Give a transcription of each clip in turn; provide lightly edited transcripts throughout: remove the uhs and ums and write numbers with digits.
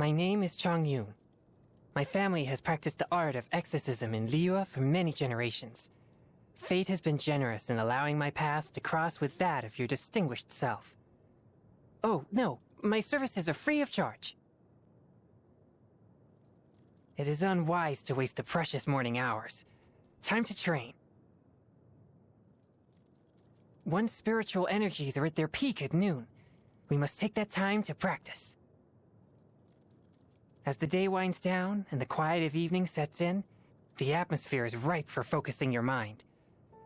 My name is Chongyun. My family has practiced the art of exorcism in Liyue for many generations. Fate has been generous in allowing my path to cross with that of your distinguished self. Oh, no, my services are free of charge. It is unwise to waste the precious morning hours. Time to train. One's spiritual energies are at their peak at noon. We must take that time to practice. As the day winds down and the quiet of evening sets in, the atmosphere is ripe for focusing your mind.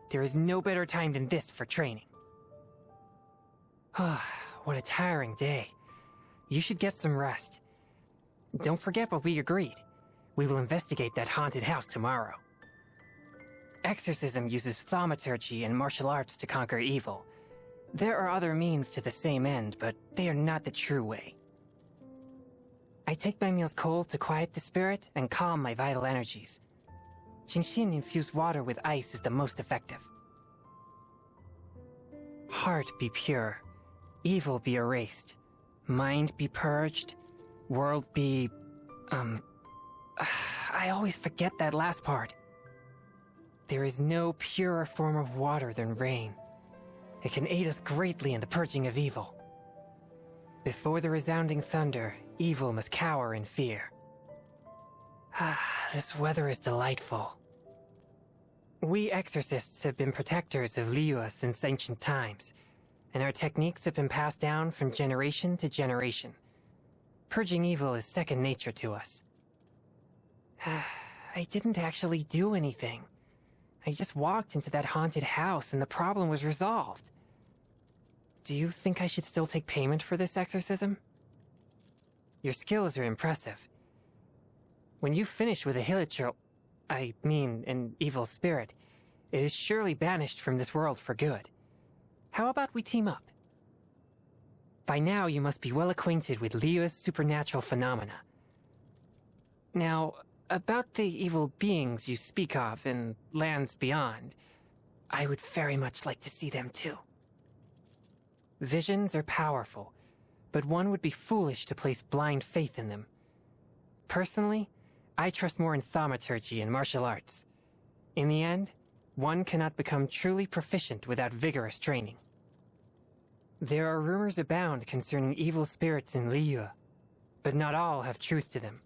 There is no better time than this for training. What a tiring day. You should get some rest. Don't forget what we agreed. We will investigate that haunted house tomorrow. Exorcism uses thaumaturgy and martial arts to conquer evil. There are other means to the same end, but they are not the true way. I take my meals cold to quiet the spirit and calm my vital energies. Genshin infused water with ice is the most effective. Heart be pure, evil be erased, mind be purged, world be... I always forget that last part. There is no purer form of water than rain. It can aid us greatly in the purging of evil. Before the resounding thunder, evil must cower in fear. This weather is delightful. We exorcists have been protectors of Liyue since ancient times, and our techniques have been passed down from generation to generation. Purging evil is second nature to us. I didn't actually do anything. I just walked into that haunted house and the problem was resolved. Do you think I should still take payment for this exorcism? Your skills are impressive. When you finish with a hilichurl, an evil spirit, it is surely banished from this world for good. How about we team up? By now you must be well acquainted with Liyue's supernatural phenomena. Now, about the evil beings you speak of in lands beyond, I would very much like to see them too. Visions are powerful, but one would be foolish to place blind faith in them. Personally, I trust more in thaumaturgy and martial arts. In the end, one cannot become truly proficient without vigorous training. There are rumors abound concerning evil spirits in Liyue, but not all have truth to them.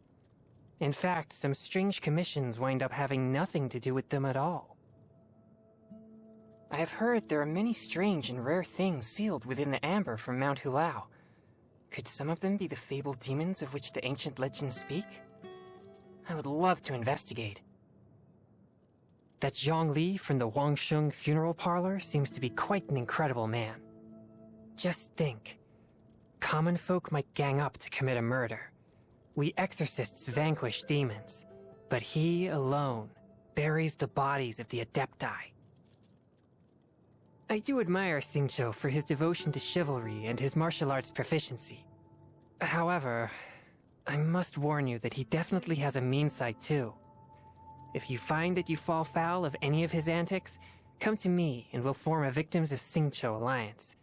In fact, some strange commissions wind up having nothing to do with them at all. I have heard there are many strange and rare things sealed within the amber from Mount Hulao. Could some of them be the fabled demons of which the ancient legends speak? I would love to investigate. That Zhongli from the Wangsheng funeral parlor seems to be quite an incredible man. Just think. Common folk might gang up to commit a murder. We exorcists vanquish demons, but he alone buries the bodies of the Adepti. I do admire Xingqiu for his devotion to chivalry and his martial arts proficiency. However, I must warn you that he definitely has a mean side too. If you find that you fall foul of any of his antics, come to me and we'll form a Victims of Xingqiu alliance.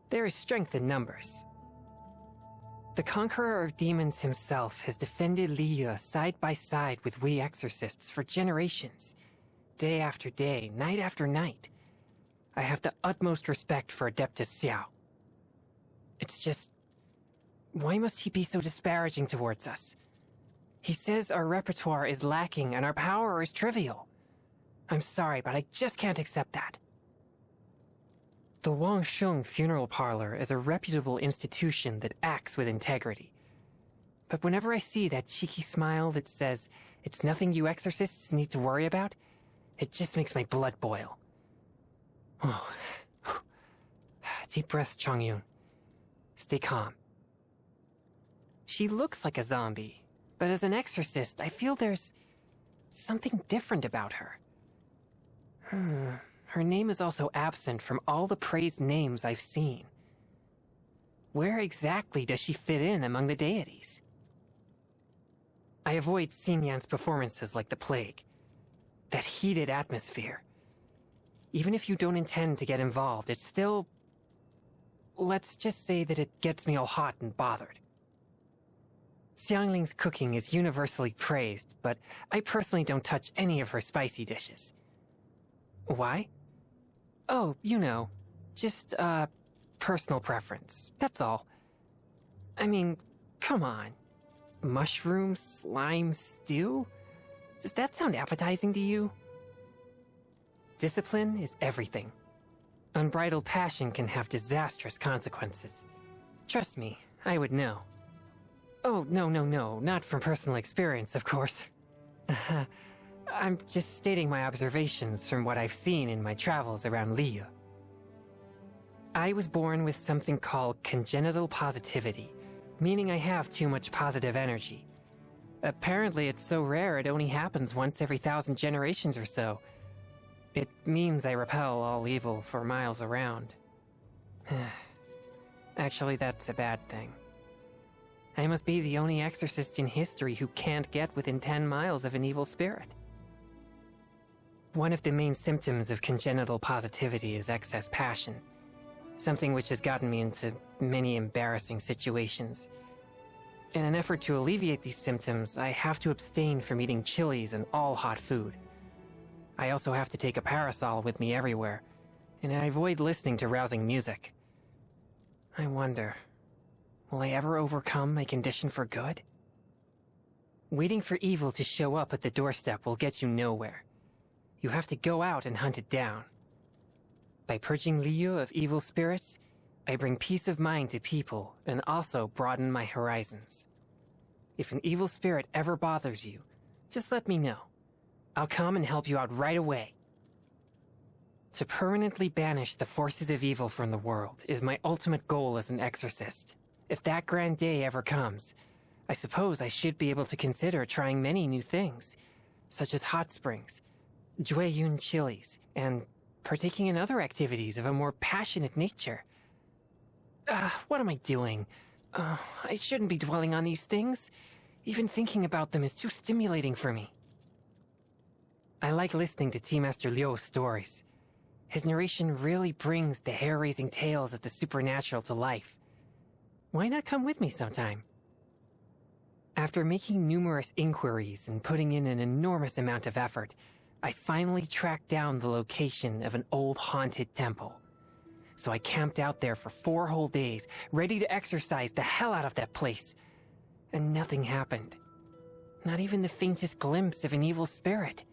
There is strength in numbers. The Conqueror of Demons himself has defended Liyue side by side with we exorcists for generations. Day after day, night after night. I have the utmost respect for Adeptus Xiao. It's just... why must he be so disparaging towards us? He says our repertoire is lacking and our power is trivial. I'm sorry, but I just can't accept that. The Wangsheng funeral parlor is a reputable institution that acts with integrity. But whenever I see that cheeky smile that says, it's nothing you exorcists need to worry about, it just makes my blood boil. Oh. Deep breath, Chongyun. Stay calm. She looks like a zombie, but as an exorcist, I feel there's something different about her. Her name is also absent from all the praised names I've seen. Where exactly does she fit in among the deities? I avoid Xinyan's performances like the plague. That heated atmosphere. Even if you don't intend to get involved, it's still... let's just say that it gets me all hot and bothered. Xiangling's cooking is universally praised, but I personally don't touch any of her spicy dishes. Why? Oh, you know, just, personal preference, that's all. I mean, come on. Mushroom slime stew? Does that sound appetizing to you? Discipline is everything. Unbridled passion can have disastrous consequences. Trust me, I would know. Oh, no, not from personal experience, of course. I'm just stating my observations from what I've seen in my travels around Liu. I was born with something called congenital positivity, meaning I have too much positive energy. Apparently it's so rare it only happens once every 1,000 generations or so. It means I repel all evil for miles around. Actually, that's a bad thing. I must be the only exorcist in history who can't get within 10 miles of an evil spirit. One of the main symptoms of congenital positivity is excess passion, something which has gotten me into many embarrassing situations. In an effort to alleviate these symptoms, I have to abstain from eating chilies and all hot food. I also have to take a parasol with me everywhere, and I avoid listening to rousing music. I wonder, will I ever overcome my condition for good? Waiting for evil to show up at the doorstep will get you nowhere. You have to go out and hunt it down. By purging Liu of evil spirits, I bring peace of mind to people and also broaden my horizons. If an evil spirit ever bothers you, just let me know. I'll come and help you out right away. To permanently banish the forces of evil from the world is my ultimate goal as an exorcist. If that grand day ever comes, I suppose I should be able to consider trying many new things, such as hot springs, Chongyun chilies, and partaking in other activities of a more passionate nature. What am I doing? I shouldn't be dwelling on these things. Even thinking about them is too stimulating for me. I like listening to Tea Master Liu's stories. His narration really brings the hair-raising tales of the supernatural to life. Why not come with me sometime? After making numerous inquiries and putting in an enormous amount of effort, I finally tracked down the location of an old haunted temple. So I camped out there for 4 whole days, ready to exorcise the hell out of that place. And nothing happened. Not even the faintest glimpse of an evil spirit.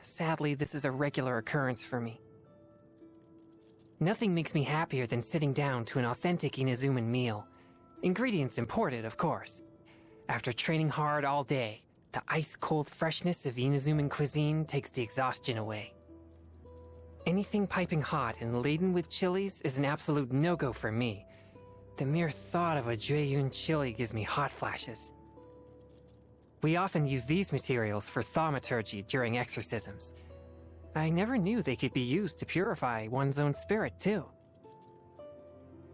Sadly, this is a regular occurrence for me. Nothing makes me happier than sitting down to an authentic Inazuman meal. Ingredients imported, of course. After training hard all day, the ice-cold freshness of Inazuman cuisine takes the exhaustion away. Anything piping hot and laden with chilies is an absolute no-go for me. The mere thought of a Chongyun chili gives me hot flashes. We often use these materials for thaumaturgy during exorcisms. I never knew they could be used to purify one's own spirit, too.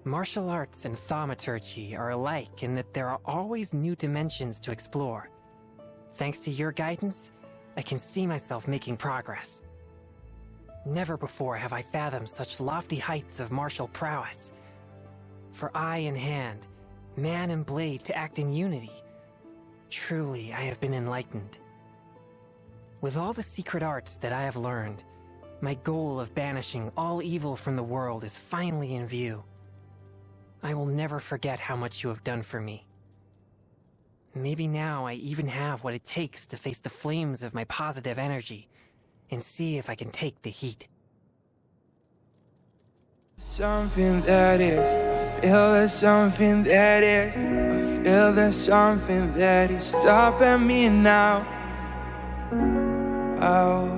Martial arts and thaumaturgy are alike in that there are always new dimensions to explore. Thanks to your guidance, I can see myself making progress. Never before have I fathomed such lofty heights of martial prowess. For eye and hand, man and blade to act in unity. Truly, I have been enlightened. With all the secret arts that I have learned, my goal of banishing all evil from the world is finally in view. I will never forget how much you have done for me. Maybe now I even have what it takes to face the flames of my positive energy and see if I can take the heat. Something that is, I feel there's something that is, I feel there's something that is stopping me now. Oh.